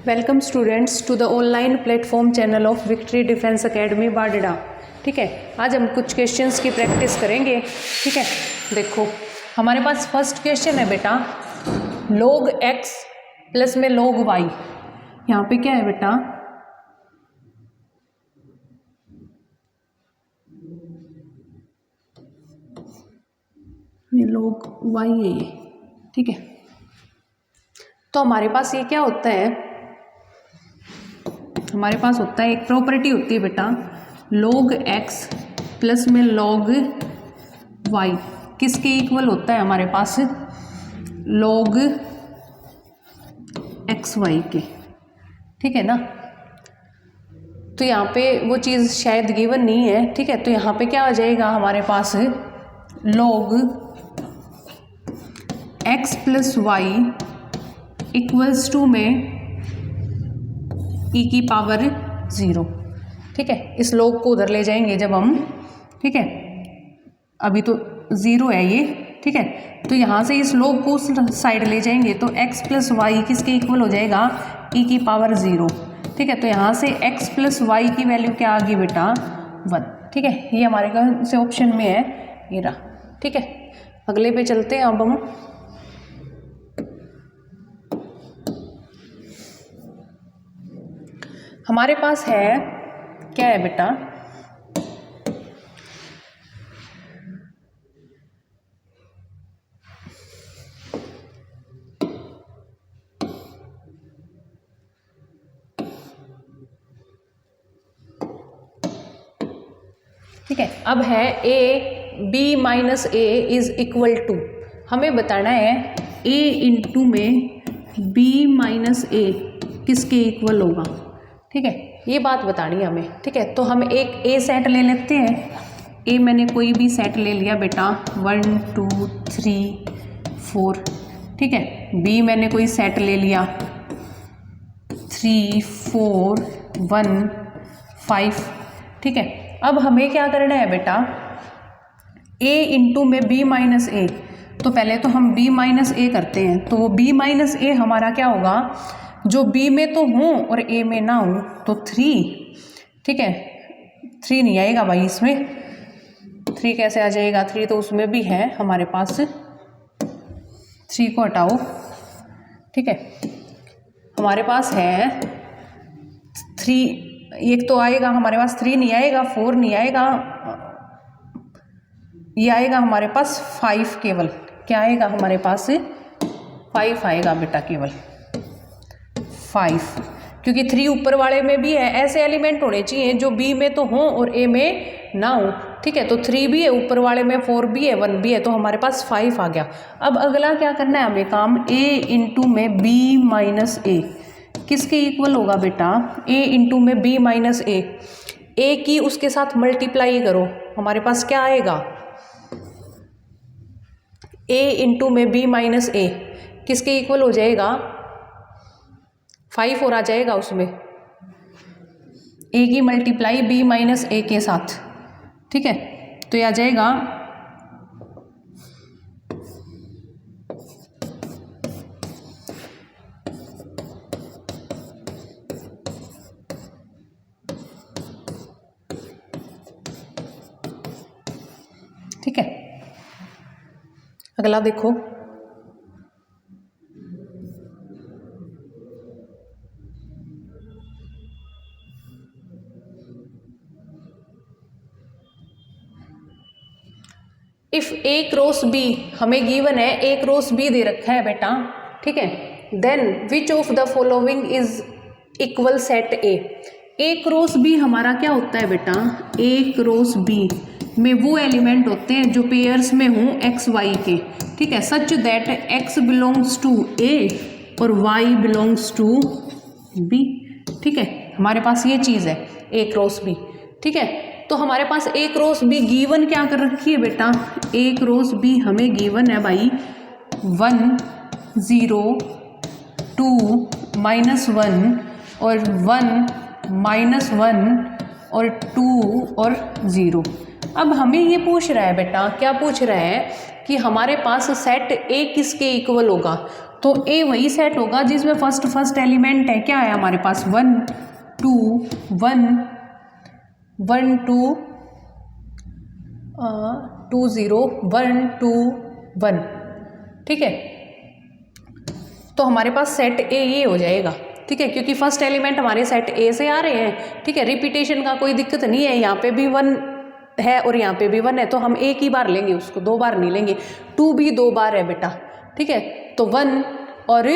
Welcome students to the online platform channel of victory defence academy Barda. ठीक है, आज हम कुछ क्वेश्चंस की प्रैक्टिस करेंगे। ठीक है, देखो हमारे पास फर्स्ट क्वेश्चन है बेटा, log x प्लस में log y। यहाँ पे क्या है बेटा, ये log y है ये। ठीक है, तो हमारे पास ये क्या होता है, हमारे पास होता है एक प्रॉपर्टी होती है बेटा, log x प्लस में log y किसके इक्वल होता है, हमारे पास log xy के। ठीक है ना, तो यहाँ पे वो चीज़ शायद गिवन नहीं है। ठीक है, तो यहाँ पे क्या आ जाएगा हमारे पास, log x plus y equals to में e की पावर 0। ठीक है, इस log को उधर ले जाएंगे जब हम। ठीक है, अभी तो 0 है ये। ठीक है, तो यहाँ से इस log को उस साइड ले जाएंगे तो x प्लस वाई किसके इक्वल हो जाएगा, e की पावर 0। ठीक है, तो यहाँ से x प्लस वाई की वैल्यू क्या आ गई बेटा, 1। ठीक है, ये हमारे कौन से ऑप्शन में है, ये रहा। ठीक है, अगले पे चलते हैं अब हम। हमारे पास है क्या है बेटा, ठीक है, अब है a b minus a is equal to, हमें बताना है a इंटू में b माइनस a किसके इक्वल होगा। ठीक है, ये बात बतानी है हमें। ठीक है, तो हम एक a सेट ले लेते हैं। a मैंने कोई भी सेट ले लिया बेटा, 1 2 3 4। ठीक है, b मैंने कोई सेट ले लिया 3 4 1 5। ठीक है, अब हमें क्या करना है बेटा, a इंटू में b माइनस a। तो पहले तो हम b माइनस a करते हैं, तो वो b माइनस a हमारा क्या होगा, जो b में तो हूँ और a में ना हूँ, तो 3। ठीक है, 3 नहीं आएगा भाई इसमें, 3 कैसे आ जाएगा, 3 तो उसमें भी है हमारे पास, 3 को हटाओ। ठीक है, हमारे पास है 3, एक तो आएगा हमारे पास, 3 नहीं आएगा, 4 नहीं आएगा, ये आएगा हमारे पास 5 केवल। क्या आएगा हमारे पास, 5 आएगा बेटा, केवल 5, क्योंकि 3 ऊपर वाले में भी है। ऐसे एलिमेंट होने चाहिए जो b में तो हों और a में ना हो। ठीक है, तो 3 भी है ऊपर वाले में, 4 भी है, 1 भी है, तो हमारे पास 5 आ गया। अब अगला क्या करना है हमें काम, a इंटू में b माइनस a किसके इक्वल होगा बेटा, a इंटू में b माइनस a, a की उसके साथ मल्टीप्लाई करो, हमारे पास क्या आएगा, a इंटू में b माइनस a किसके इक्वल हो जाएगा, 5 और आ जाएगा उसमें, a की मल्टीप्लाई b माइनस a के साथ। ठीक है, तो ये आ जाएगा ठीक है, अगला देखो, इफ ए क्रॉस बी, हमें गिवन है ए क्रॉस बी दे रखा है बेटा। ठीक है, then which of the following is equal set A cross B हमारा क्या होता है बेटा, ए क्रॉस बी में वो एलिमेंट होते हैं जो पेयर्स में हों एक्स वाई के। ठीक है, such that X belongs to A और वाई बिलोंग्स टू बी। ठीक है, हमारे पास ये चीज़ है ए क्रॉस बी। ठीक है, तो हमारे पास ए क्रॉस बी गिवन क्या कर रखी है बेटा, ए क्रॉस बी हमें गिवन है भाई 1 0 2 -1 और 1 -1 और 2 और 0। अब हमें ये पूछ रहा है बेटा, क्या पूछ रहा है कि हमारे पास सेट ए किसके इक्वल होगा, तो ए वही सेट होगा जिसमें फर्स्ट एलिमेंट है, क्या है हमारे पास 1 2 1 1 2 2 0 1 2 1, ठीक है। तो हमारे पास सेट ए ये हो जाएगा, ठीक है, क्योंकि फर्स्ट एलिमेंट हमारे सेट ए से आ रहे हैं, ठीक है। रिपीटेशन का कोई दिक्कत नहीं है, यहाँ पे भी 1 है और यहाँ पे भी 1 है, तो हम एक ही बार लेंगे उसको, 2 बार नहीं लेंगे। 2 भी 2 बार है बेटा, ठीक है, तो 1 और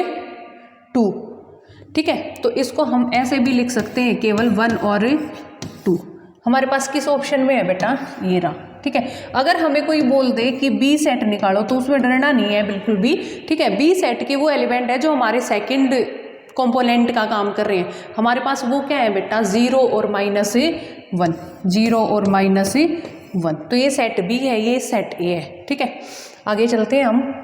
2, ठीक है। तो इसको हम ऐसे भी लिख सकते हैं, केवल 1 और 2। हमारे पास किस ऑप्शन में है बेटा, ये रहा, ठीक है। अगर हमें कोई बोल दे कि बी सेट निकालो तो उसमें डरना नहीं है बिल्कुल भी, ठीक है। बी सेट के वो एलिमेंट है जो हमारे सेकंड कंपोनेंट का काम कर रहे हैं। हमारे पास वो क्या है बेटा, 0 और -1, 0 और -1, तो ये सेट बी है, ये सेट ए है, ठीक है। आगे चलते हैं हम।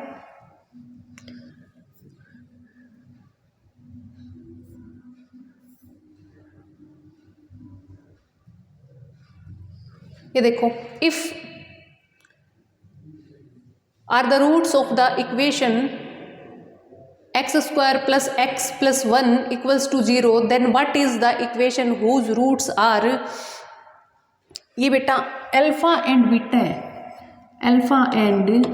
ये देखो, if are the roots of the equation x² + x + 1 = 0, then what is the equation whose roots are, ये बेटा अल्फा एंड बीटा है, अल्फा एंड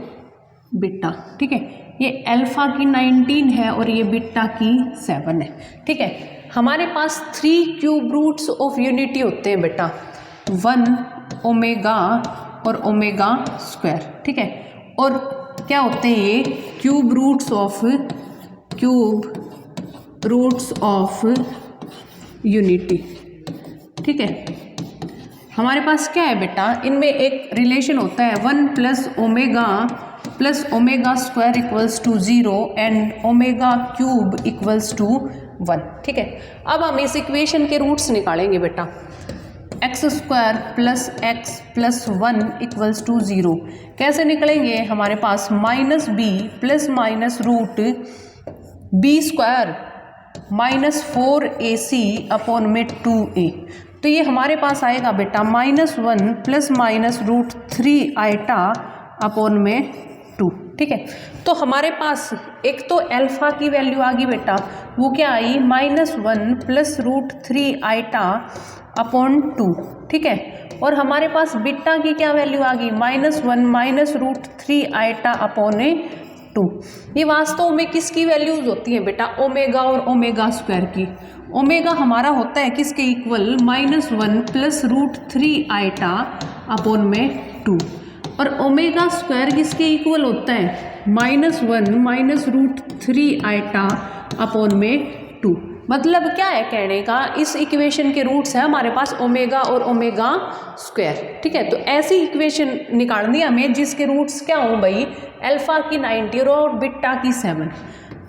बीटा, ठीक है। ये अल्फा की 19 है और ये बीटा की 7 है, ठीक है। हमारे पास 3 क्यूब रूट्स ऑफ यूनिटी होते हैं बेटा, 1 ओमेगा और ओमेगा स्क्वायर, ठीक है। और क्या होते हैं ये क्यूब रूट्स ऑफ यूनिटी, ठीक है। हमारे पास क्या है बेटा, इनमें एक रिलेशन होता है 1 + omega square = 0 and omega cube = 1, ठीक है। अब हम इस इक्वेशन के रूट्स निकालेंगे बेटा, x² + x + 1 = 0 कैसे निकलेंगे, हमारे पास -b ± √b² -4ac अपॉन में 2a, तो ये हमारे पास आएगा बेटा -1 ± √3 आइटा अपॉन में 2, ठीक है। तो हमारे पास एक तो अल्फा की वैल्यू आ गई बेटा, वो क्या आई, -1 + √3 आइटा अपॉन 2, ठीक है। और हमारे पास बीटा की क्या वैल्यू आ गई, -1 - √3 आइटा अपॉन 2। ये वास्तव में किसकी वैल्यूज होती हैं बेटा, ओमेगा और ओमेगा स्क्वायर की। ओमेगा हमारा होता है किसके इक्वल, -1 + √3 आइटा अपॉन में 2, और ओमेगा स्क्वायर किसके इक्वल होता है, -1 - √3 आइटा अपॉन में 2। मतलब क्या है कहने का, इस इक्वेशन के रूट्स है हमारे पास ओमेगा और ओमेगा स्क्वायर, ठीक है। तो ऐसी इक्वेशन निकालनी है हमें जिसके रूट्स क्या हो भाई, अल्फा की 19 और बीटा की 7।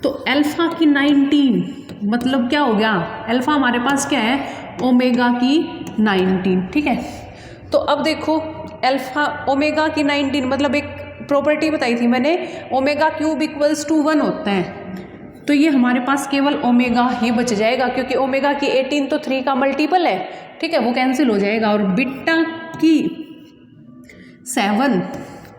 तो अल्फा की 19 मतलब क्या हो गया, अल्फा हमारे पास क्या है, ओमेगा की 19, ठीक है। तो अब देखो अल्फा ओमेगा की 19 मतलब एक प्रॉपर्टी बताई थी मैंने, ओमेगा क्यूब = 1 होता है, तो ये हमारे पास केवल ओमेगा ही बच जाएगा, क्योंकि ओमेगा की 18 तो 3 का मल्टीपल है, ठीक है, वो कैंसिल हो जाएगा। और बीटा की 7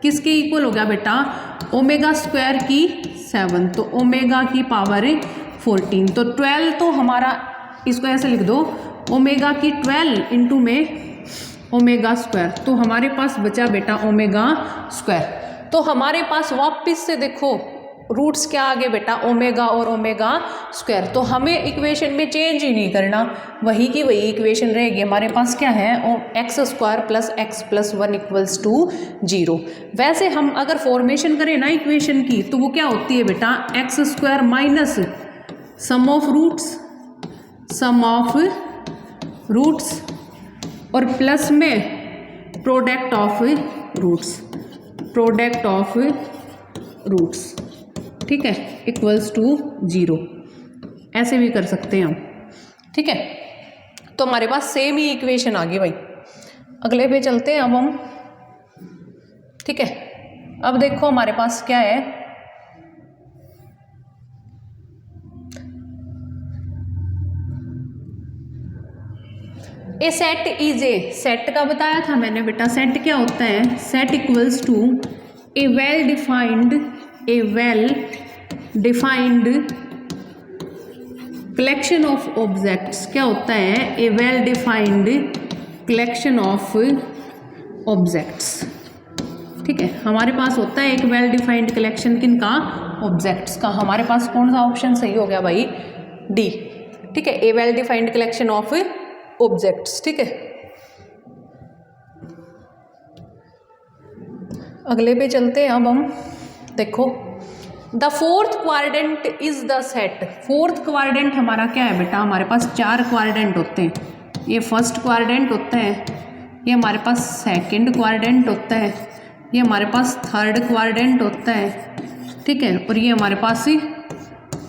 किसके इक्वल हो गया बेटा, ओमेगा स्क्वायर की 7, तो ओमेगा की पावर 14, तो 12 तो हमारा, इसको ऐसे लिख दो, ओमेगा की 12 इंटू में ओमेगा स्क्वायर, तो हमारे पास बचा बेटा ओमेगा स्क्वायर। तो हमारे पास वापस से देखो रूट्स क्या आ गए बेटा, ओमेगा और ओमेगा स्क्वायर। तो हमें इक्वेशन में चेंज ही नहीं करना, वही की वही इक्वेशन रहेगी। हमारे पास क्या है, x² + x + 1 = 0। वैसे हम अगर फॉर्मेशन करें ना इक्वेशन की, तो वो क्या होती है बेटा, x² minus sum of roots और प्लस में प्रोडक्ट ऑफ रूट्स, ठीक है, = 0। ऐसे भी कर सकते हैं हम, ठीक है। तो हमारे पास सेम ही इक्वेशन आ गई भाई। अगले पे चलते हैं अब हम, ठीक है। अब देखो हमारे पास क्या है, a set is a, set का बताया था मैंने बेटा, सेट क्या होता है, set = a well defined collection of objects क्या होता है, a well defined collection of objects. ठीक है, हमारे पास होता है एक वेल डिफाइंड कलेक्शन किन का, ऑब्जेक्ट्स का। हमारे पास कौन सा ऑप्शन सही हो गया भाई, डी। ठीक है, a well defined collection of objects. ठीक है, अगले पे चलते हैं अब हम। देखो, the fourth quadrant is the set. Fourth quadrant हमारा क्या है बेटा, हमारे पास 4 क्वाड्रेंट होते हैं। ये फर्स्ट क्वाड्रेंट होता है, ये हमारे पास सेकंड क्वाड्रेंट होता है, ये हमारे पास थर्ड क्वाड्रेंट होता है। ठीक है, और ये हमारे पास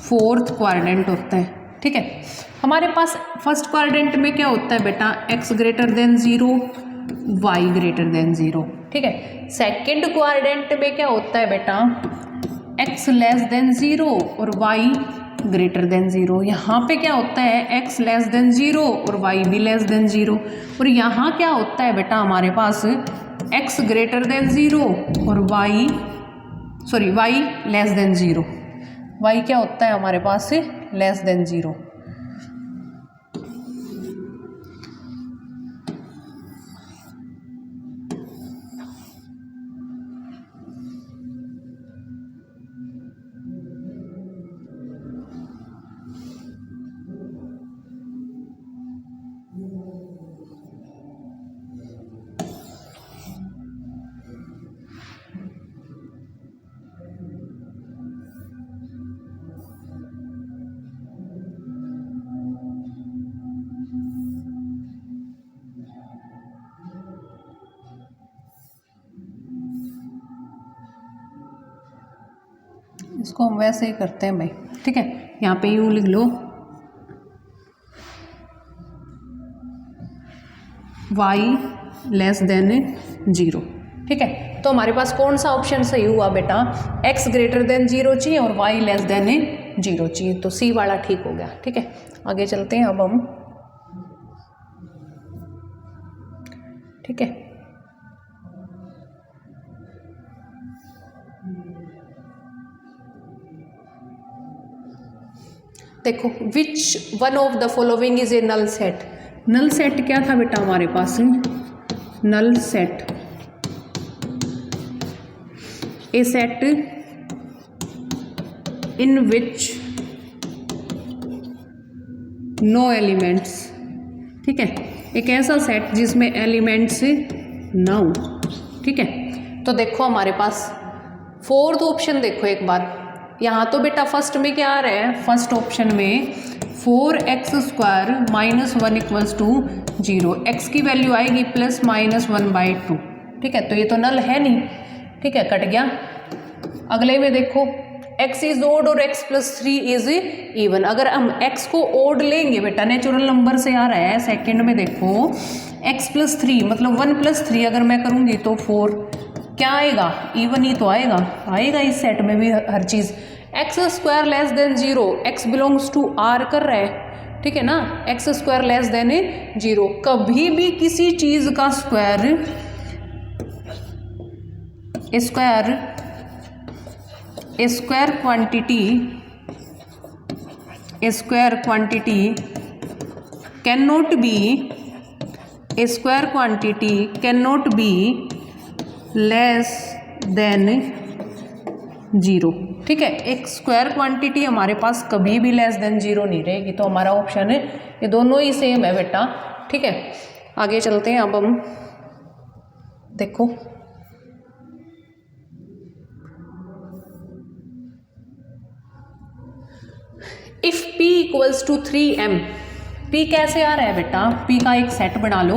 फोर्थ क्वाड्रेंट होता है। ठीक है, हमारे पास फर्स्ट क्वाड्रेंट में क्या होता है बेटा, x greater than 0, y greater than 0। ठीक है, सेकंड क्वाड्रेंट में क्या होता है बेटा, x लेस देन 0 और y ग्रेटर देन 0। यहाँ पे क्या होता है, x लेस देन 0 और y भी लेस देन 0। और यहाँ क्या होता है बेटा, हमारे पास x ग्रेटर देन 0 और y लेस देन 0। y क्या होता है हमारे पास लेस देन 0। इसको हम वैसे ही करते हैं भाई। ठीक है, यहाँ पे यूँ लिख लो, y लेस देन 0। ठीक है, तो हमारे पास कौन सा ऑप्शन सही हुआ बेटा, x ग्रेटर देन 0 चाहिए और y लेस देन 0 चाहिए, तो सी वाला ठीक हो गया। ठीक है, आगे चलते हैं अब हम। ठीक है, देखो, which one of the following is a null set. Null set क्या था बेटा हमारे पास, null set a set in which no elements. ठीक है, एक ऐसा सेट जिसमें एलिमेंट्स ना हो। ठीक है, तो देखो हमारे पास फोर्थ ऑप्शन देखो एक बार। यहाँ तो बेटा फर्स्ट में क्या आ रहा है, फर्स्ट ऑप्शन में 4x² - 1 = 0। x की वैल्यू आएगी +-1/2। ठीक है, तो ये तो नल है नहीं। ठीक है, कट गया। अगले में देखो, x इज ओड और x + 3 इज इवन। अगर हम x को ओड लेंगे बेटा, नेचुरल नंबर से आ रहा है। सेकंड में देखो, x + 3 मतलब 1 + 3 अगर मैं करूँगी तो 4 क्या आएगा, इवन ही तो आएगा इस सेट में भी हर चीज़। x² less than 0, x belongs to R कर रहा है। ठीक है ना, x² लेस देन 0। कभी भी किसी चीज़ का square quantity can not be less than 0। ठीक है, एक स्क्वायर क्वांटिटी हमारे पास कभी भी लेस देन 0 नहीं रहेगी, तो हमारा ऑप्शन है ये दोनों ही सेम है बेटा। ठीक है, आगे चलते हैं अब हम। देखो, इफ p = 3m, p कैसे आ रहा है बेटा, p का एक सेट बना लो,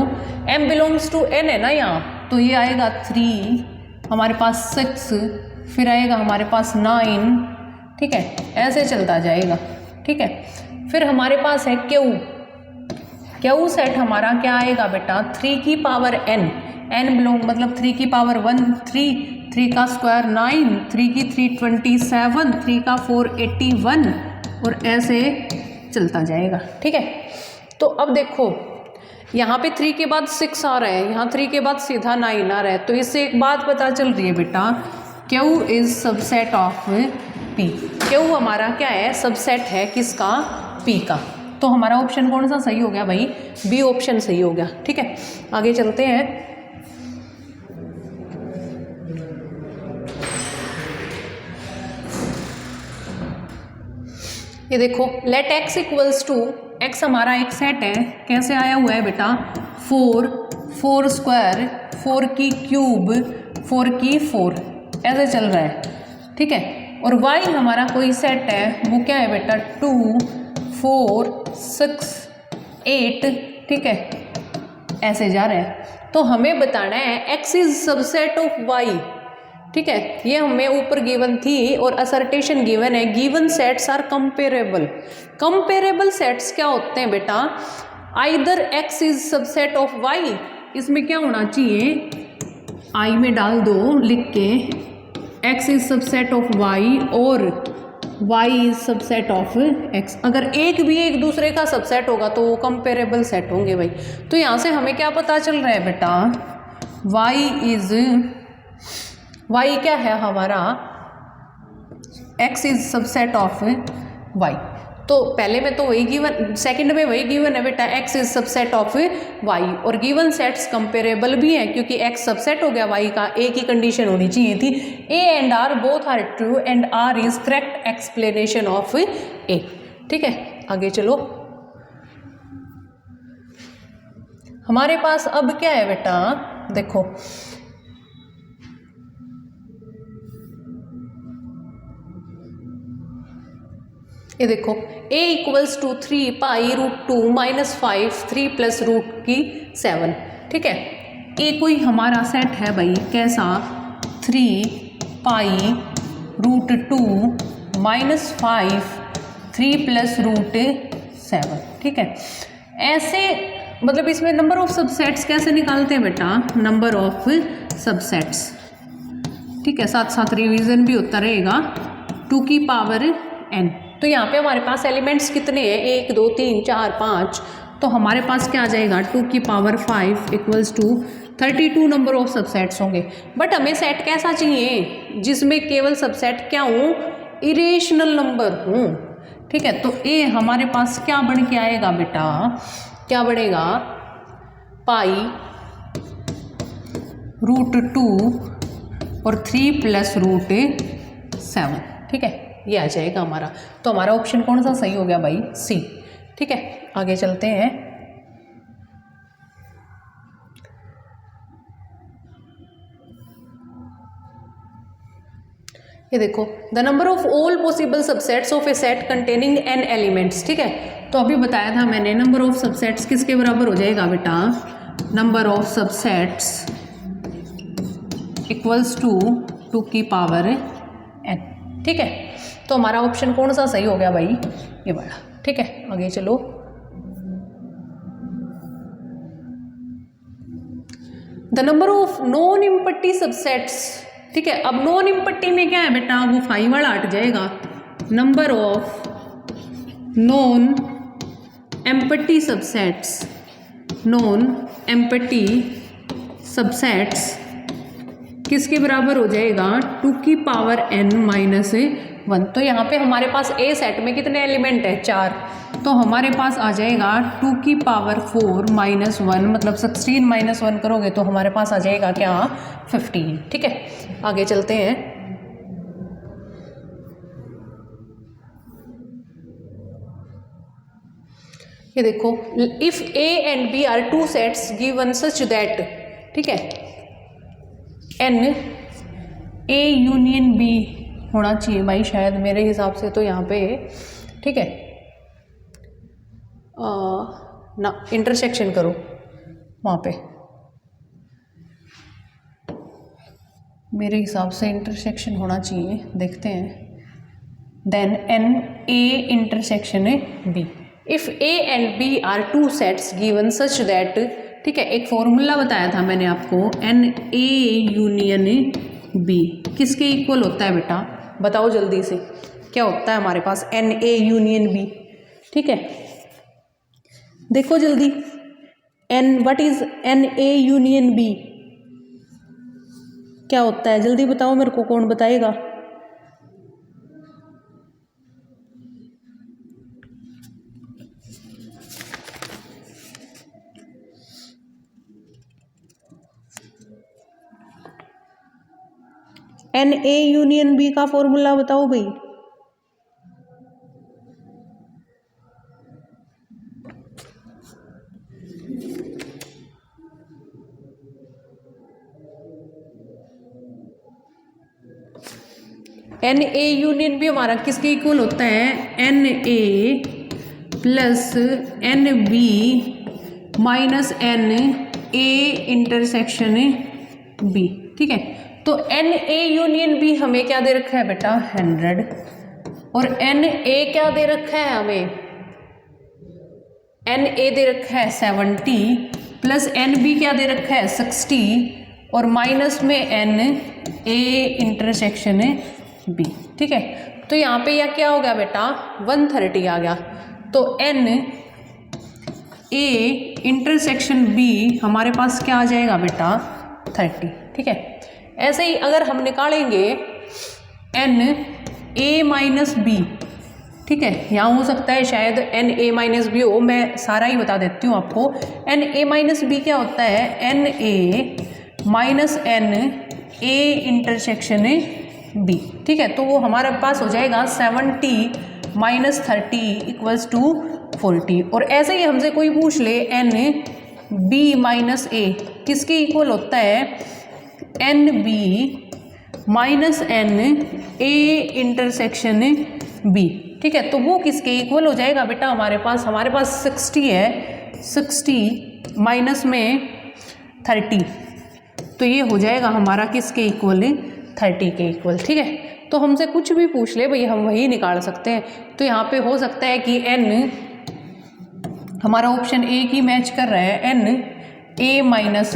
m बिलोंग्स टू n है ना यहाँ, तो ये आएगा 3, हमारे पास 6, फिर आएगा हमारे पास 9। ठीक है, ऐसे चलता जाएगा। ठीक है, फिर हमारे पास है क्यू सेट हमारा क्या आएगा बेटा, 3 की पावर n बिलोंग मतलब 3 की पावर 1 3 का स्क्वायर 9, 3 की 3 27, 3 का 4 81 और ऐसे चलता जाएगा। ठीक है, तो अब देखो यहाँ पे 3 के बाद 6 आ रहा है, यहाँ 3 के बाद सीधा 9 आ रहा है, तो इससे एक बात पता चल रही है बेटा, Q is subset of P। Q हमारा क्या है, सबसेट है किसका, पी का। तो हमारा ऑप्शन कौन सा सही हो गया भाई, बी ऑप्शन सही हो गया। ठीक है, आगे चलते हैं। ये देखो, let x equals to, x हमारा एक सेट है, कैसे आया हुआ है बेटा, 4 4 स्क्वायर 4 की क्यूब 4 की 4 ऐसे चल रहा है। ठीक है, और y हमारा कोई सेट है, वो क्या है बेटा, 2 4 6 8। ठीक है, ऐसे जा रहा है। तो हमें बताना है x is subset of y। ठीक है, ये हमें ऊपर गिवन थी और असर्टेशन गिवन है, given sets are comparable. Comparable sets क्या होते हैं बेटा, either x is subset of y, इसमें क्या होना चाहिए, i में डाल दो लिख के, x is subset of y और y is subset of x। अगर एक भी एक दूसरे का सबसेट होगा तो वो कंपेरेबल सेट होंगे भाई। तो यहाँ से हमें क्या पता चल रहा है बेटा, y क्या है हमारा, x is subset of y। तो पहले में तो वही गिवन, सेकंड में वही गिवन है बेटा, x is subset of y, और गिवन सेट्स कंपेरेबल भी है क्योंकि x सबसेट हो गया y का, एक ही कंडीशन होनी चाहिए थी, a and r both are true and r is correct explanation of a। ठीक है, आगे चलो। हमारे पास अब क्या है बेटा, देखो ये देखो, a equals to 3 pi root 2 minus 5 3 plus root की 7। ठीक है, a कोई हमारा सेट है भाई, कैसा, 3 pi root 2 minus 5 3 plus root 7। ठीक है, ऐसे मतलब इसमें नंबर ऑफ सबसेट्स कैसे निकालते हैं बेटा, नंबर ऑफ सबसेट्स। ठीक है, साथ साथ रिवीजन भी होता रहेगा, 2 की पावर n। तो यहाँ पे हमारे पास एलिमेंट्स कितने हैं, 1 2 3 4 5। तो हमारे पास क्या आ जाएगा, 2 की power 5 equals to 32 number of subsets होंगे। बट हमें सेट कैसा चाहिए, जिसमें केवल सबसेट क्या हो, इरेशनल नंबर हो। ठीक है, तो ए हमारे पास क्या बन के आएगा बेटा, क्या बनेगा, पाई रूट 2 और 3 प्लस रूट 7। ठीक है, ये आ जाएगा हमारा। तो हमारा ऑप्शन कौन सा सही हो गया भाई, सी। ठीक है, आगे चलते हैं। ये देखो, the number of all possible subsets of A set containing n elements. ठीक है, तो अभी बताया था मैंने, नंबर ऑफ सबसेट्स किसके बराबर हो जाएगा बेटा, number of subsets equals to 2 की पावर n। ठीक है, तो हमारा ऑप्शन कौन सा सही हो गया भाई, ये वाला। ठीक है, आगे चलो। The number of non empty subsets. ठीक है, अब नॉन इम्पट्टी में क्या है बेटा, वो 5 वाला हट जाएगा, number of non empty subsets, non empty subsets किसके बराबर हो जाएगा, 2 की पावर n माइनस 1। तो यहाँ पे हमारे पास ए सेट में कितने एलिमेंट है, 4। तो हमारे पास आ जाएगा 2 की पावर 4 माइनस 1, मतलब 16 माइनस 1 करोगे तो हमारे पास आ जाएगा क्या, 15। ठीक है, आगे चलते हैं। ये देखो, if A and B are 2 sets given such that, ठीक है, एन ए यूनियन बी होना चाहिए भाई, शायद मेरे हिसाब से तो यहाँ पे। ठीक है, ना इंटरसेक्शन करो वहाँ पे, मेरे हिसाब से इंटरसेक्शन होना चाहिए, देखते हैं। Then n A intersection B, if A and B are 2 sets given such that. ठीक है, एक फॉर्मूला बताया था मैंने आपको, एन ए यूनियन बी किसके इक्वल होता है बेटा, बताओ जल्दी से, क्या होता है हमारे पास एन ए यूनियन बी। ठीक है, देखो जल्दी, n what is n A union B, क्या होता है, जल्दी बताओ मेरे को, कौन बताएगा। NA यूनियन B का फॉर्मूला बताओ भाई। NA यूनियन B हमारा किसके इक्वल होता है? NA plus NB minus NA intersection B। ठीक है, तो NA यूनियन B हमें क्या दे रखा है बेटा? 100। और NA क्या दे रखा है हमें? NA दे रखा है 70 प्लस NB क्या दे रखा है? 60 और माइनस में NA इंटरसेक्शन B। ठीक है, तो यहाँ पे यह क्या हो गया बेटा? 130 आ गया। तो NA इंटरसेक्शन B हमारे पास क्या आ जाएगा बेटा? 30। ठीक है, ऐसे ही अगर हम निकालेंगे NA माइनस B, ठीक है, यहाँ हो सकता है शायद NA माइनस B हो, मैं सारा ही बता देती हूँ आपको। NA माइनस B क्या होता है? NA minus NA intersection B। ठीक है, तो वो हमारे पास हो जाएगा 70 माइनस 30 इक्वल्स टू 40। और ऐसे ही हमसे कोई पूछ ले NB माइनस A किसके इक्वल होता है? NB minus NA intersection B। ठीक है, तो वो किसके इक्वल हो जाएगा बेटा? हमारे पास 60 है, 60 माइनस में 30, तो ये हो जाएगा हमारा किसके इक्वल? 30 के इक्वल। ठीक है, तो हमसे कुछ भी पूछ ले भाई हम वही निकाल सकते हैं। तो यहाँ पे हो सकता है कि N हमारा ऑप्शन ए की मैच कर रहा है, NA माइनस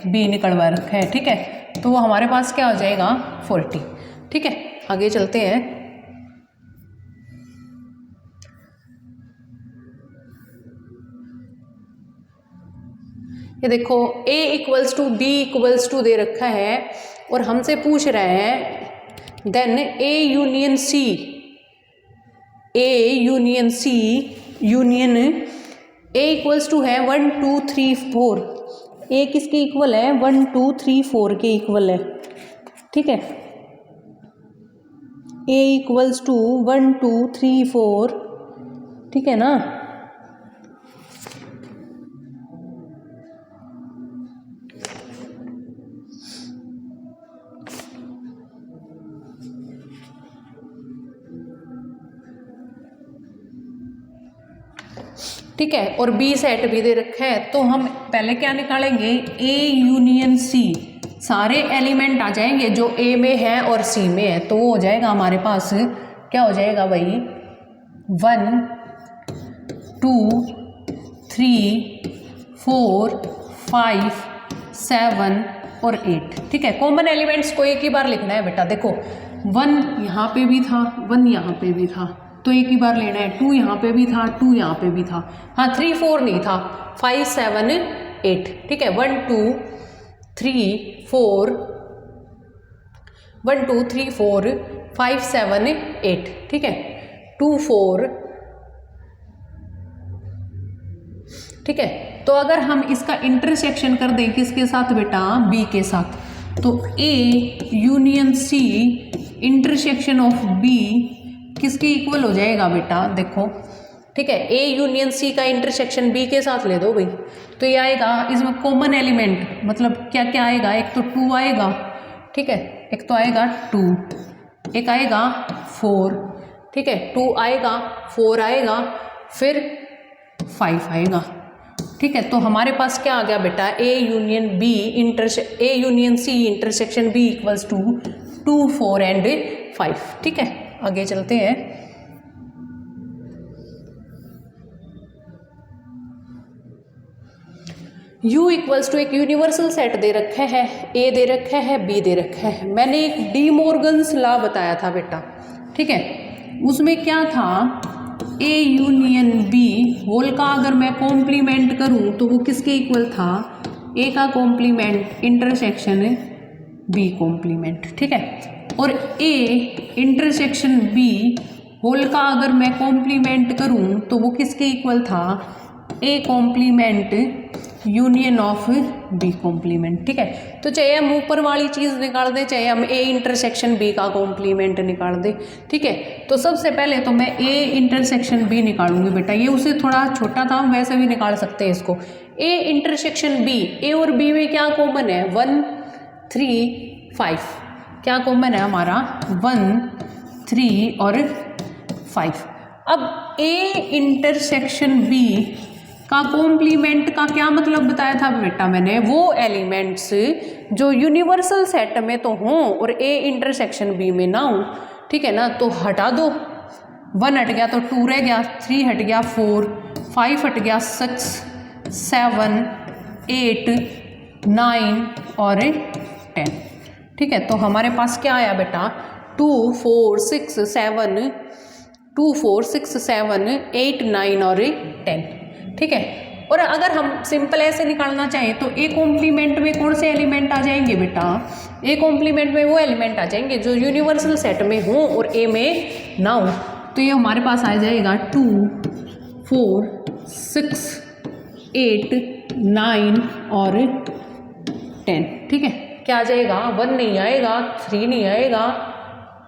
B निकलवा रखा है। ठीक है, तो वो हमारे पास क्या हो जाएगा? 40। ठीक है, आगे चलते हैं। ये देखो A equals to B equals to दे रखा है और हमसे पूछ रहा है then A union C union A equals to है 1 2 3 4। A किसके इक्वल है? 1 2 3 4 के इक्वल है। ठीक है, A इक्वल्स टू 1 2 3 4। ठीक है ना? ठीक है, और B सेट भी दे रखा है, तो हम पहले क्या निकालेंगे? A यूनियन C, सारे एलिमेंट आ जाएंगे जो A में है और C में है, तो वो हो जाएगा हमारे पास क्या हो जाएगा भाई? 1 2 3 4 5 7 और 8। ठीक है, कॉमन एलिमेंट्स को एक ही बार लिखना है बेटा। देखो 1 यहाँ पे भी था, 1 यहाँ पे भी था, तो एक ही बार लेना है। 2 यहाँ पे भी था, 2 यहाँ पे भी था। हाँ, 3 4 नहीं था, 5 7 8। ठीक है, 1 2 3 4 1 2 3 4 5 7 8। ठीक है, 2 4। ठीक है, तो अगर हम इसका इंटरसेक्शन कर दें किसके साथ बेटा? B के साथ, तो A union C intersection of B किसके इक्वल हो जाएगा बेटा? देखो, ठीक है, A यूनियन C का इंटरसेक्शन B के साथ ले दो भाई, तो ये आएगा इसमें कॉमन एलिमेंट, मतलब क्या क्या आएगा? एक तो 2 आएगा, ठीक है, एक तो आएगा 2, एक आएगा 4, ठीक है, 2 आएगा, 4 आएगा, फिर 5 आएगा। ठीक है, तो हमारे पास क्या आ गया बेटा? A union C intersection B equals to 2 4 and 5। ठीक है, आगे चलते हैं। U इक्वल्स टू एक यूनिवर्सल सेट दे रखा है, A दे रखा है, B दे रखा है। मैंने एक डी मॉर्गन्स लॉ बताया था बेटा, ठीक है, उसमें क्या था? A यूनियन B होल का अगर मैं कॉम्प्लीमेंट करूं तो वो किसके इक्वल था? A का कॉम्प्लीमेंट इंटरसेक्शन B कॉम्प्लीमेंट। ठीक है, और A इंटरसेक्शन B होल का अगर मैं कॉम्प्लीमेंट करूं तो वो किसके इक्वल था? A complement union of B complement. ठीक है, तो चाहे हम ऊपर वाली चीज़ निकाल दें, चाहे हम ए इंटरसेक्शन बी का कॉम्प्लीमेंट निकाल दें। ठीक है, तो सबसे पहले तो मैं ए इंटरसेक्शन बी निकालूंगी बेटा, ये उससे थोड़ा छोटा था, वैसे भी निकाल सकते हैं इसको। ए इंटरसेक्शन बी, ए और बी में क्या कॉमन है, 1 3 5, क्या कॉमन है हमारा 1 3 और 5। अब ए इंटरसेक्शन बी का कॉम्प्लीमेंट का क्या मतलब बताया था बेटा मैंने, वो एलिमेंट्स जो यूनिवर्सल सेट में तो हों और ए इंटरसेक्शन बी में ना हो। ठीक है ना, तो हटा दो, 1 हट गया तो 2 रह गया, 3 हट गया 4, 5 हट गया 6 7 8 9 और 10। ठीक है, तो हमारे पास क्या आया बेटा 2 4 6 7 2 4 6 7 8 9 और 10। ठीक है, और अगर हम सिंपल ऐसे निकालना चाहें तो ए कॉम्प्लीमेंट में कौन से एलिमेंट आ जाएंगे बेटा, ए कॉम्प्लीमेंट में वो एलिमेंट आ जाएंगे जो यूनिवर्सल सेट में हो और ए में ना हो। तो ये हमारे पास आ जाएगा 2 4 6 8 9 और 10। ठीक है, क्या आ जाएगा, 1 नहीं आएगा, 3 नहीं आएगा,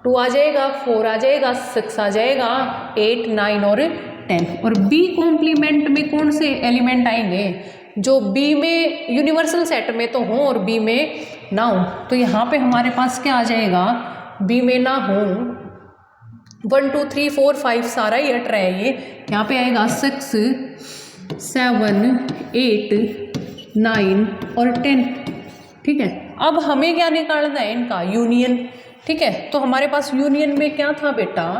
2 आ जाएगा, 4 आ जाएगा, 6 आ जाएगा, 8 9 और 10। और बी कॉम्प्लीमेंट में कौन से एलिमेंट आएंगे, जो बी में यूनिवर्सल सेट में तो हो और बी में ना हो। तो यहाँ पे हमारे पास क्या आ जाएगा, बी में ना हो 1 2 3 4 5 सारा ही हट रहा है, ये यहाँ पे आएगा 6 7 8 9 और 10। ठीक है, अब हमें क्या निकालना है, इनका यूनियन। ठीक है, तो हमारे पास यूनियन में क्या था बेटा,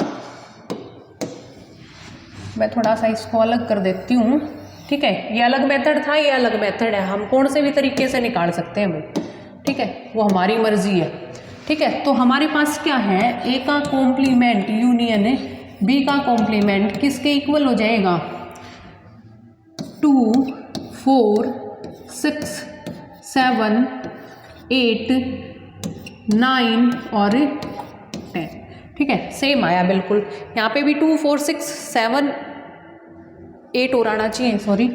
मैं थोड़ा सा इसको अलग कर देती हूँ। ठीक है, ये अलग मेथड था, ये अलग मेथड है, हम कौन से भी तरीके से निकाल सकते हैं भाई। ठीक है, वो हमारी मर्जी है। ठीक है, तो हमारे पास क्या है, ए का कॉम्प्लीमेंट यूनियन बी का कॉम्प्लीमेंट किसके इक्वल हो जाएगा, 2 4 6 7 8 9 और 10। ठीक है, सेम आया बिल्कुल, यहाँ पे भी 2 4 6 7 8 और आना चाहिए, सॉरी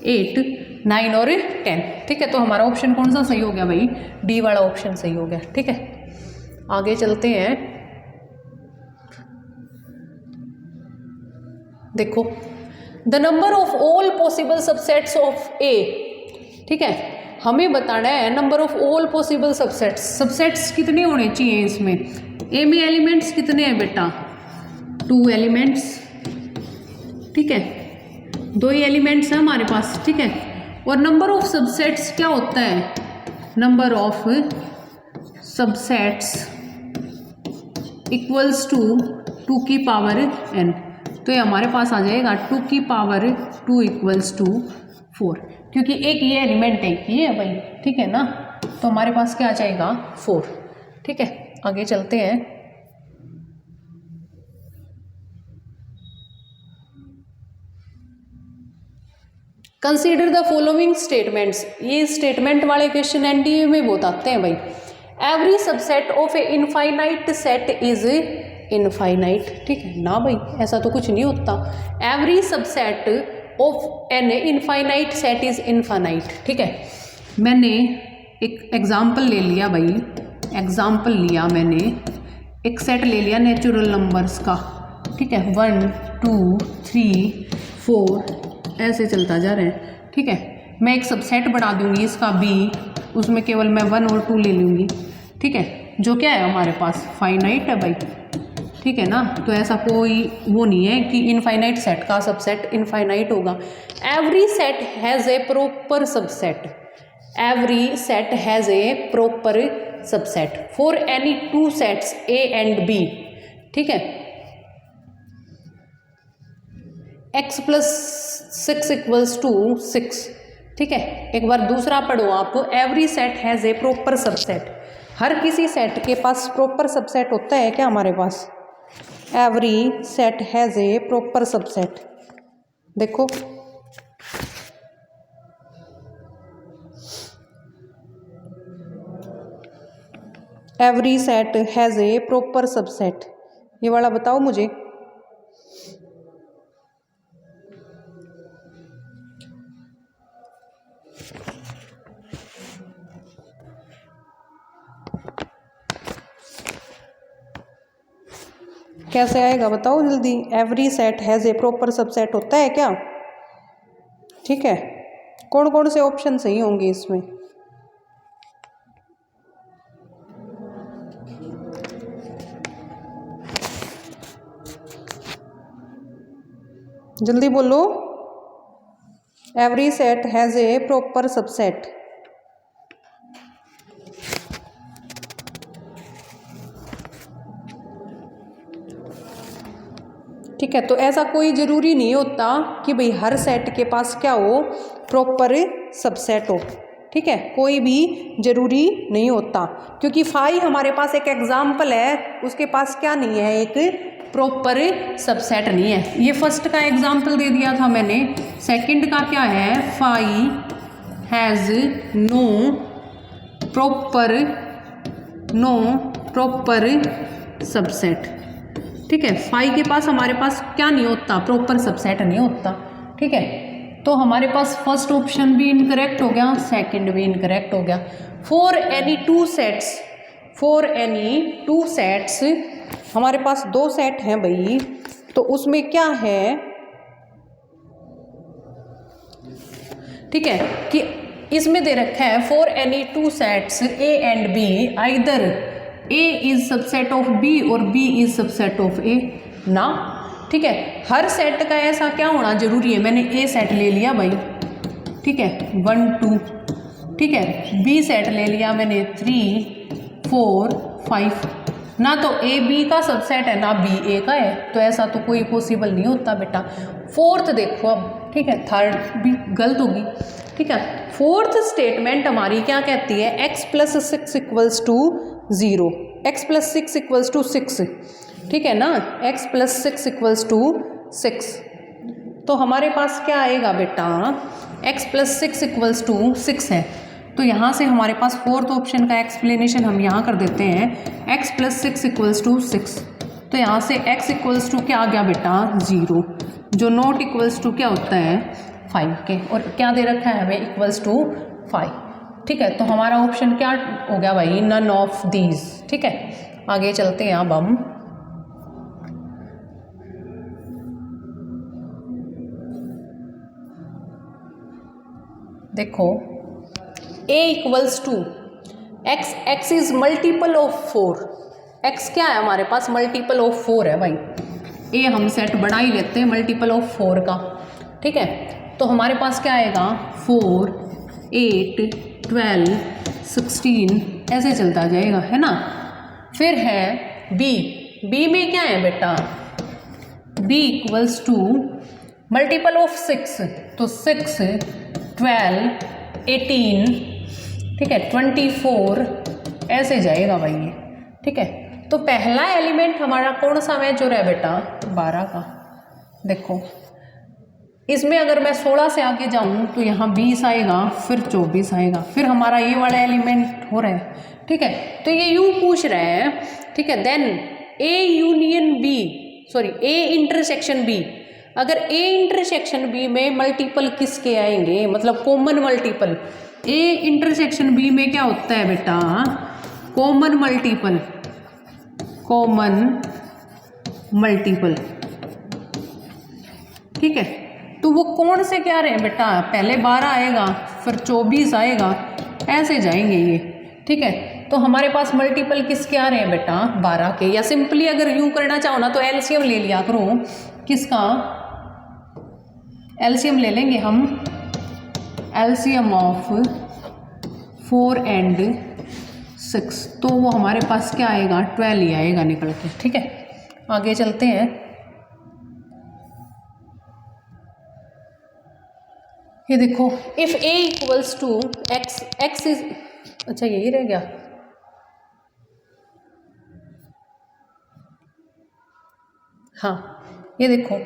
8 9 और 10। ठीक है, तो हमारा ऑप्शन कौन सा सही हो गया भाई, डी वाला ऑप्शन सही हो गया। ठीक है, आगे चलते हैं। देखो, the number of all possible subsets of A. ठीक है, हमें बताना है number of all possible subsets, subsets कितने होने चाहिए इसमें, ए में एलिमेंट्स कितने हैं बेटा, 2 एलिमेंट्स। ठीक है, 2 ही एलिमेंट्स हैं हमारे पास। ठीक है, और नंबर ऑफ सबसेट्स क्या होता है, number of subsets equals to 2 की पावर n। तो ये हमारे पास आ जाएगा 2 की पावर 2 इक्वल्स टू 4, क्योंकि एक ये एलिमेंट है, ये है भाई। ठीक है ना, तो हमारे पास क्या आ जाएगा 4। ठीक है, आगे चलते हैं। कंसीडर द फॉलोइंग स्टेटमेंट्स, ये स्टेटमेंट वाले क्वेश्चन एनडीए में बहुत आते हैं भाई। Every subset of A infinite set is infinite. ठीक है ना भाई, ऐसा तो कुछ नहीं होता, every subset of an infinite set is infinite. ठीक है, मैंने एक एग्जाम्पल ले लिया भाई, एग्जाम्पल लिया मैंने, एक सेट ले लिया नेचुरल नंबर्स का। ठीक है, 1 2 3 4 ऐसे चलता जा रहा है। ठीक है, मैं एक सबसेट बना दूंगी इसका बी, उसमें केवल मैं 1 और 2 ले लूँगी। ठीक है, जो क्या है हमारे पास फाइनाइट है भाई। ठीक है ना, तो ऐसा कोई वो नहीं है कि इनफाइनाइट सेट का सबसेट इनफाइनाइट होगा। Every set has a proper subset, every set has a proper subset for any 2 sets A and B. ठीक है, x प्लस 6 इक्वल्स टू 6। ठीक है, एक बार दूसरा पढ़ो आप, every set has a proper subset, हर किसी सेट के पास प्रॉपर सबसेट होता है क्या हमारे पास, every set has a proper subset. देखो, every set has a proper subset, ये वाला बताओ मुझे। कैसे आएगा बताओ जल्दी। Every set has a proper subset होता है क्या? ठीक है, कौन कौन से ऑप्शन सही होंगे इसमें? जल्दी बोलो। Every set has a proper subset. ठीक है, तो ऐसा कोई ज़रूरी नहीं होता कि भाई हर सेट के पास क्या हो, प्रॉपर सबसेट हो। ठीक है, कोई भी ज़रूरी नहीं होता, क्योंकि फाई हमारे पास एक एग्जाम्पल है, उसके पास क्या नहीं है, एक प्रॉपर सबसेट नहीं है। ये फर्स्ट का एग्जाम्पल दे दिया था मैंने। सेकंड का क्या है, phi has no proper subset. ठीक है, फाई के पास हमारे पास क्या नहीं होता, प्रॉपर सबसेट नहीं होता। ठीक है, तो हमारे पास फर्स्ट ऑप्शन भी इनकरेक्ट हो गया, सेकंड भी इनकरेक्ट हो गया। फॉर एनी टू सेट्स हमारे पास दो सेट हैं भाई, तो उसमें क्या है, ठीक है, कि इसमें दे रखा है for any two sets A and B either A is subset of B और B is subset of A ना। ठीक है, हर सेट का ऐसा क्या होना जरूरी है, मैंने ए सेट ले लिया भाई, ठीक है 1 2, ठीक है, बी सेट ले लिया मैंने 3 4 5, ना तो ए बी का सबसेट है ना बी ए का है, तो ऐसा तो कोई पॉसिबल नहीं होता बेटा। फोर्थ देखो अब, ठीक है, थर्ड भी गलत होगी। ठीक है, फोर्थ स्टेटमेंट हमारी क्या कहती है, x + 6 = 0, x + 6 = 6, ठीक है ना, x + 6 = 6। तो हमारे पास क्या आएगा बेटा, x + 6 = 6 है, तो यहाँ से हमारे पास फोर्थ ऑप्शन का एक्सप्लेनेशन हम यहाँ कर देते हैं, x + 6 = 6। तो यहाँ से x = क्या आ गया बेटा 0, जो नॉट इक्वल्स टू क्या होता है 5 के, और क्या दे रखा है हमें =5। ठीक है, तो हमारा ऑप्शन क्या हो गया भाई, नन ऑफ दीज। ठीक है, आगे चलते हैं अब हम। देखो a = x is multiple of 4, x क्या है हमारे पास, मल्टीपल ऑफ 4 है भाई, a हम सेट बना ही लेते हैं मल्टीपल ऑफ 4 का। ठीक है, तो हमारे पास क्या आएगा 4 8 12 16 ऐसे चलता जाएगा, है ना। फिर है b में क्या है बेटा, b = मल्टीपल ऑफ 6, तो 6 12 18, ठीक है 24 ऐसे जाएगा भाई ये। ठीक है, तो पहला एलिमेंट हमारा कौन सा मैच हो रहा है बेटा, 12 का। देखो इसमें अगर मैं 16 से आगे जाऊं तो यहाँ 20 आएगा, फिर 24 आएगा, फिर हमारा ये वाला एलिमेंट हो रहा है। ठीक है, तो ये यूं पूछ रहा है, ठीक है, देन A इंटरसेक्शन B, अगर A इंटरसेक्शन B में मल्टीपल किसके आएंगे, मतलब common multiple. A intersection B में क्या होता है बेटा, कॉमन मल्टीपल। ठीक है, तो वो कौन से क्या रहे बेटा, पहले 12 आएगा, फिर 24 आएगा, ऐसे जाएंगे ये। ठीक है, तो हमारे पास मल्टीपल किसके आ रहे हैं बेटा 12 के, या सिंपली अगर यूं करना चाहो ना तो एलसीएम ले लिया करो, किसका एलसीएम ले लेंगे हम, एलसीएम ऑफ 4 and 6, तो वो हमारे पास क्या आएगा 12 ही आएगा निकल के। ठीक है, आगे चलते हैं। ये देखो इफ a = x इज, अच्छा यही रह गया, हाँ ये देखो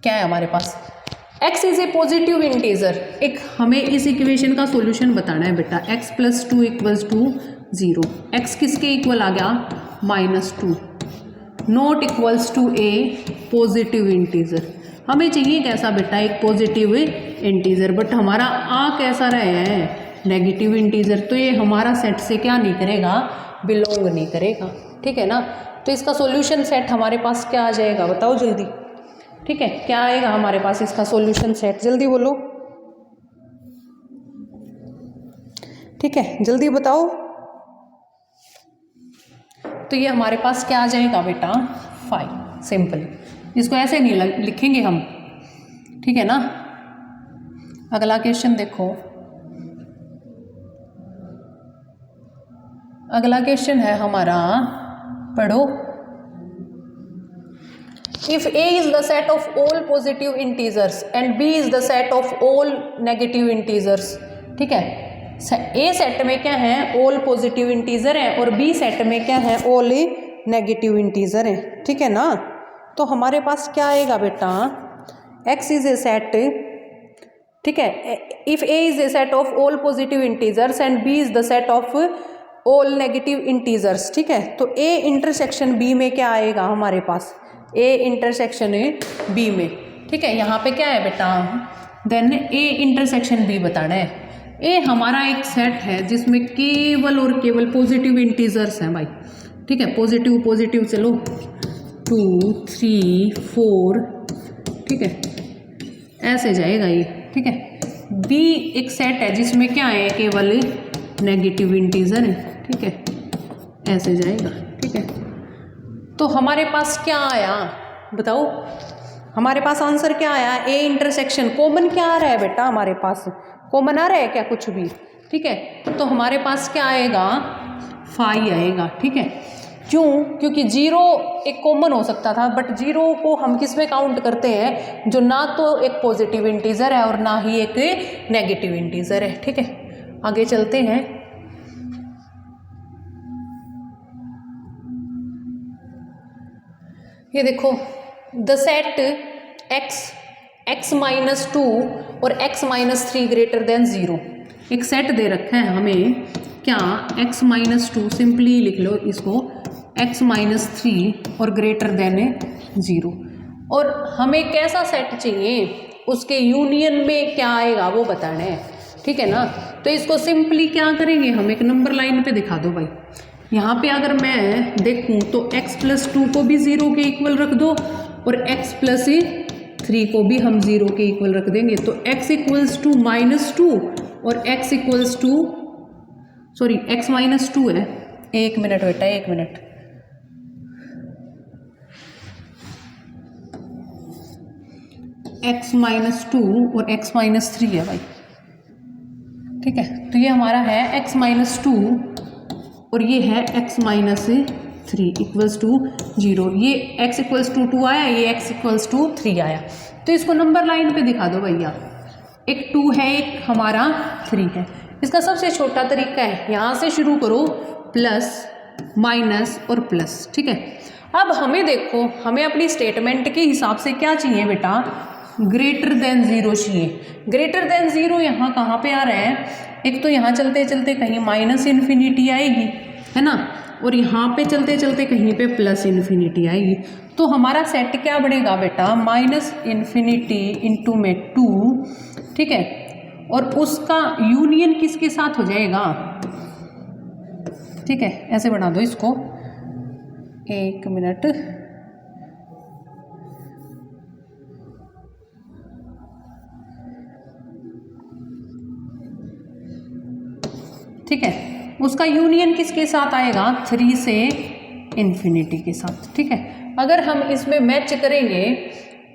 क्या है हमारे पास, x is A positive integer. एक हमें इस इक्वेशन का सॉल्यूशन बताना है बेटा, x + 2 = 0, x किसके इक्वल आ गया -2, not equals to a positive integer. हमें चाहिए कैसा बेटा, एक पॉजिटिव इंटीजर, बट हमारा आ कैसा रहा है, नेगेटिव इंटीजर, तो ये हमारा सेट से क्या नहीं करेगा, बिलोंग नहीं करेगा, ठीक है ना। तो इसका सॉल्यूशन सेट हमारे पास क्या आ जाएगा, बताओ जल्दी, ठीक है, क्या आएगा हमारे पास इसका सॉल्यूशन सेट, जल्दी बोलो, ठीक है, जल्दी बताओ। तो ये हमारे पास क्या आ जाएगा बेटा, 5, सिंपल। इसको ऐसे नहीं लिखेंगे हम, ठीक है ना। अगला क्वेश्चन देखो, अगला क्वेश्चन है हमारा, पढ़ो। If A is the set of all positive integers and B is the set of all negative integers, ठीक है, A सेट में क्या है, all पॉजिटिव इंटीजर है, और B सेट में क्या है, all नेगेटिव इंटीजर है, ठीक है ना। तो हमारे पास क्या आएगा बेटा, X is a set, ठीक है, if A is a set of all positive integers and B is the set of all negative integers, ठीक है, तो A इंटरसेक्शन B में क्या आएगा हमारे पास, A इंटरसेक्शन B में, ठीक है, यहाँ पे क्या है बेटा, देन A इंटरसेक्शन B बताना है। A हमारा एक सेट है जिसमें केवल और केवल पॉजिटिव इंटीजर्स हैं भाई, ठीक है, पॉजिटिव पॉजिटिव, चलो 2 3 4, ठीक है, ऐसे जाएगा ये, ठीक है। B एक सेट है जिसमें क्या है, केवल नेगेटिव इंटीजर है, ठीक है, ऐसे जाएगा, ठीक है। तो हमारे पास क्या आया बताओ, हमारे पास आंसर क्या आया, A इंटरसेक्शन, कॉमन क्या आ रहा है बेटा, हमारे पास कॉमन आ रहा है क्या कुछ भी, ठीक है, तो हमारे पास क्या आएगा, 5 आएगा, ठीक है। क्यों, क्योंकि 0 एक कॉमन हो सकता था, बट 0 को हम किस में काउंट करते हैं, जो ना तो एक पॉजिटिव इंटीजर है और ना ही एक नेगेटिव इंटीजर है, ठीक है। आगे चलते हैं, ये देखो, द सेट x -2 और x -3 ग्रेटर देन 0, एक सेट दे रखा है हमें, क्या, x -2, सिंपली लिख लो इसको, x -3 और ग्रेटर देन 0, और हमें कैसा सेट चाहिए, उसके यूनियन में क्या आएगा वो बताना है, ठीक है ना। तो इसको सिंपली क्या करेंगे हम, एक नंबर लाइन पे दिखा दो भाई, यहाँ पे अगर मैं देखूँ तो x + 2 को भी 0 के इक्वल रख दो, और x + 3 को भी हम 0 के इक्वल रख देंगे, तो x = -2 और x -2 है, एक मिनट बेटा, एक मिनट, x -2 और x -3 है भाई, ठीक है। तो ये हमारा है x -2 और ये है x -3 = 0, ये x = 2 आया, ये x = 3 आया। तो इसको नंबर लाइन पे दिखा दो भैया, एक 2 है, एक हमारा 3 है। इसका सबसे छोटा तरीका है, यहाँ से शुरू करो, प्लस माइनस और प्लस, ठीक है। अब हमें देखो, हमें अपनी स्टेटमेंट के हिसाब से क्या चाहिए बेटा, ग्रेटर देन 0 चाहिए। ग्रेटर देन 0 यहाँ कहाँ पे आ रहा है, एक तो यहाँ चलते चलते कहीं -∞ आएगी, है ना, और यहाँ पे चलते चलते कहीं पे +∞ आएगी। तो हमारा सेट क्या बनेगा बेटा, -∞ में 2, ठीक है, और उसका यूनियन किसके साथ हो जाएगा, ठीक है, ऐसे बना दो इसको, एक मिनट, ठीक है, उसका यूनियन किसके साथ आएगा, 3 से ∞ के साथ, ठीक है। अगर हम इसमें मैच करेंगे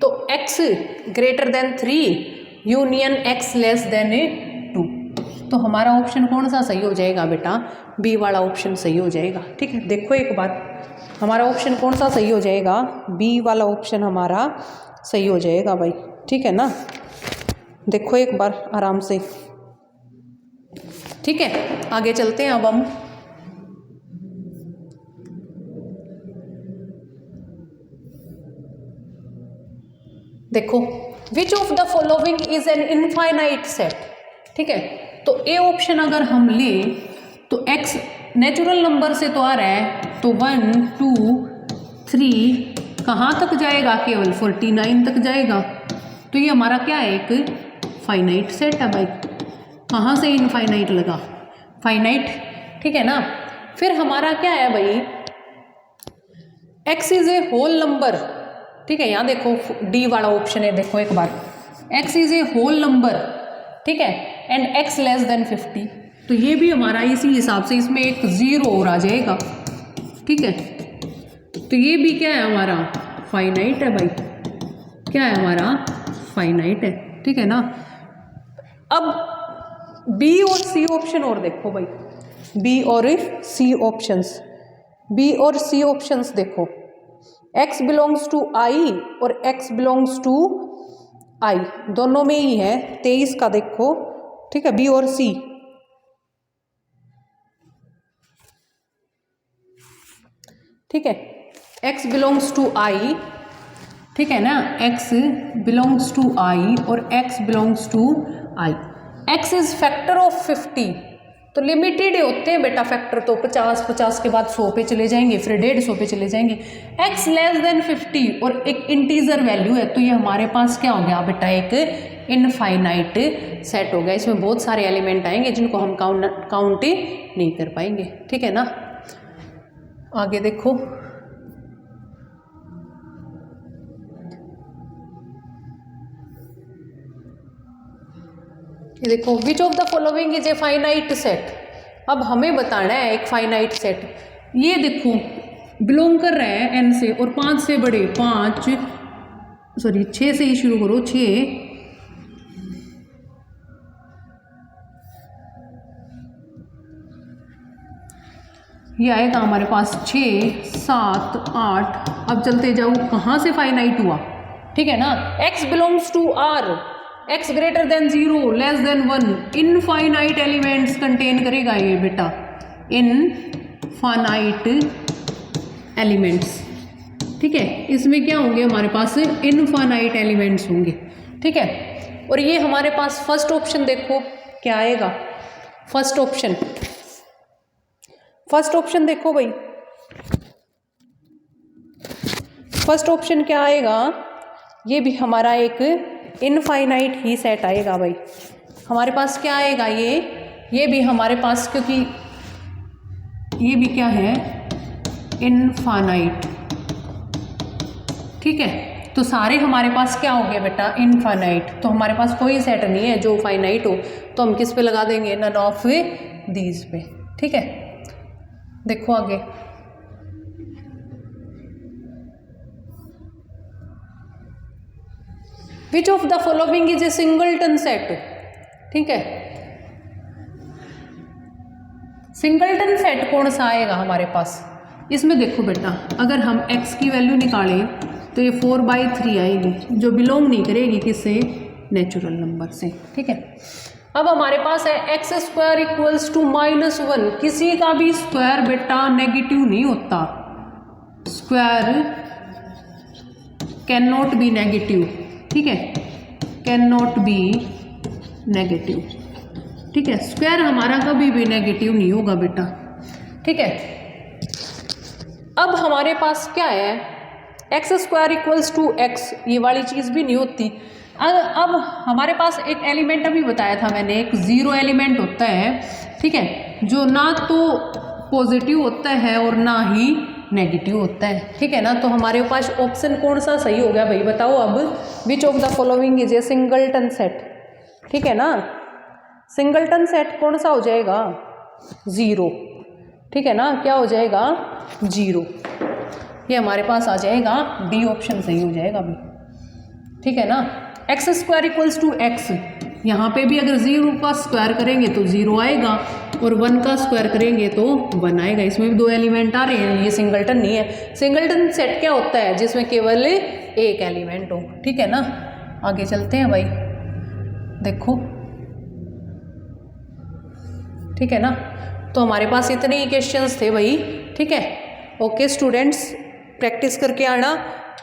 तो x greater then 3 union x less than 2, तो हमारा ऑप्शन कौन सा सही हो जाएगा बेटा, बी वाला ऑप्शन सही हो जाएगा, ठीक है। देखो एक बार, हमारा ऑप्शन कौन सा सही हो जाएगा, बी वाला ऑप्शन हमारा सही हो जाएगा भाई, ठीक है ना। देखो एक बार आराम से, ठीक है। आगे चलते हैं अब हम, देखो, विच of the following is an infinite set, ठीक है। तो ए ऑप्शन अगर हम लें तो x नेचुरल नंबर से तो आ रहा है, तो 1 2 3 कहाँ तक जाएगा, केवल 49 तक जाएगा। तो ये हमारा क्या है, एक फाइनाइट सेट है भाई। कहाँ से इनफाइनाइट लगा, फाइनाइट, ठीक है ना। फिर हमारा क्या है भाई, x is a whole number, ठीक है। यहाँ देखो डी वाला ऑप्शन है, देखो एक बार, x is a whole number, ठीक है, एंड x लेस देन 50। तो ये भी हमारा इसी हिसाब से इसमें एक 0 और आ जाएगा, ठीक है। तो ये भी क्या है हमारा, फाइनाइट है भाई, क्या है हमारा, फाइनाइट है, ठीक है ना। अब बी और सी ऑप्शन और देखो भाई, बी और सी ऑप्शंस, बी और सी ऑप्शंस देखो, x बिलोंग्स टू i और x बिलोंग्स टू i, दोनों में ही है 23 का, देखो, ठीक है, बी और सी। ठीक है, x बिलोंग्स टू i, ठीक है ना, x बिलोंग्स टू i और x belongs to i। x is factor of 50, तो लिमिटेड होते हैं बेटा फैक्टर, तो 50 के बाद 100 पे चले जाएंगे, फिर 150 पे चले जाएंगे। x लेस देन 50 और एक इंटीजर वैल्यू है, तो ये हमारे पास क्या हो गया बेटा, एक इनफाइनाइट सेट हो गया। इसमें बहुत सारे एलिमेंट आएंगे जिनको हम काउंट नहीं कर पाएंगे, ठीक है ना। आगे देखो, ये देखो, विच of the following is a finite set. अब हमें बताना है एक फाइनाइट सेट। ये देखो बिलोंग कर रहा है n से, और 5 से बड़े, 6 से ही शुरू करो, 6, ये आएगा हमारे पास 6, 7, 8। अब चलते जाओ, कहाँ से फाइनाइट हुआ, ठीक है ना। x belongs to r, x greater than 0 less than 1, infinite elements contain करेगा ये बेटा, इनफाइनाइट एलिमेंट्स, ठीक है। इसमें क्या होंगे हमारे पास, इनफाइनाइट एलिमेंट्स होंगे, ठीक है। और ये हमारे पास फर्स्ट ऑप्शन देखो क्या आएगा, फर्स्ट ऑप्शन देखो भाई, फर्स्ट ऑप्शन क्या आएगा, ये भी हमारा एक इनफाइनाइट ही सेट आएगा भाई। हमारे पास क्या आएगा, ये भी हमारे पास, क्योंकि ये भी क्या है, इनफाइनाइट, ठीक है। तो सारे हमारे पास क्या हो गए बेटा, इनफाइनाइट। तो हमारे पास कोई सेट नहीं है जो फाइनाइट हो, तो हम किस पे लगा देंगे, नन ऑफ दीज पे, ठीक है। देखो आगे, विच of the following is A singleton set, ठीक है। सिंगलटन सेट कौन सा आएगा हमारे पास, इसमें देखो बेटा, अगर हम x की वैल्यू निकालें तो ये 4/3 आएगी, जो बिलोंग नहीं करेगी किससे, नेचुरल नंबर से, ठीक है। अब हमारे पास है x² इक्वल्स टू -1। किसी का भी स्क्वायर बेटा नेगेटिव नहीं होता, square can not be negative, ठीक है, कैन नॉट बी नेगेटिव, ठीक है। स्क्वायर हमारा कभी भी नेगेटिव नहीं होगा बेटा, ठीक है। अब हमारे पास क्या है, x² इक्वल्स टू x, ये वाली चीज़ भी नहीं होती। अब हमारे पास एक एलिमेंट अभी बताया था मैंने, एक 0 एलिमेंट होता है, ठीक है, जो ना तो पॉजिटिव होता है और ना ही नेगेटिव होता है, ठीक है ना। तो हमारे पास ऑप्शन कौन सा सही हो गया भाई, बताओ अब, विच of the following is A singleton set, ठीक है ना। सिंगलटन सेट कौन सा हो जाएगा, 0, ठीक है ना, क्या हो जाएगा, 0। ये हमारे पास आ जाएगा, डी ऑप्शन सही हो जाएगा भाई, ठीक है ना। x² इक्वल्स टू x, यहाँ पे भी अगर 0 का स्क्वायर करेंगे तो 0 आएगा, और 1 का स्क्वायर करेंगे तो 1 आएगा। इसमें भी 2 एलिमेंट आ रहे हैं, ये सिंगलटन नहीं है। सिंगलटन सेट क्या होता है, जिसमें केवल एक एलिमेंट हो, ठीक है ना। आगे चलते हैं भाई, देखो, ठीक है ना। तो हमारे पास इतने ही क्वेश्चंस थे भाई, ठीक है। ओके स्टूडेंट्स, प्रैक्टिस करके आना,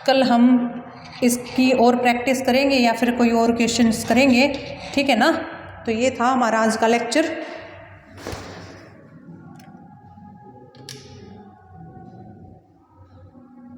कल हम इसकी और प्रैक्टिस करेंगे या फिर कोई और क्वेश्चंस करेंगे, ठीक है ना। तो ये था हमारा आज का लेक्चर।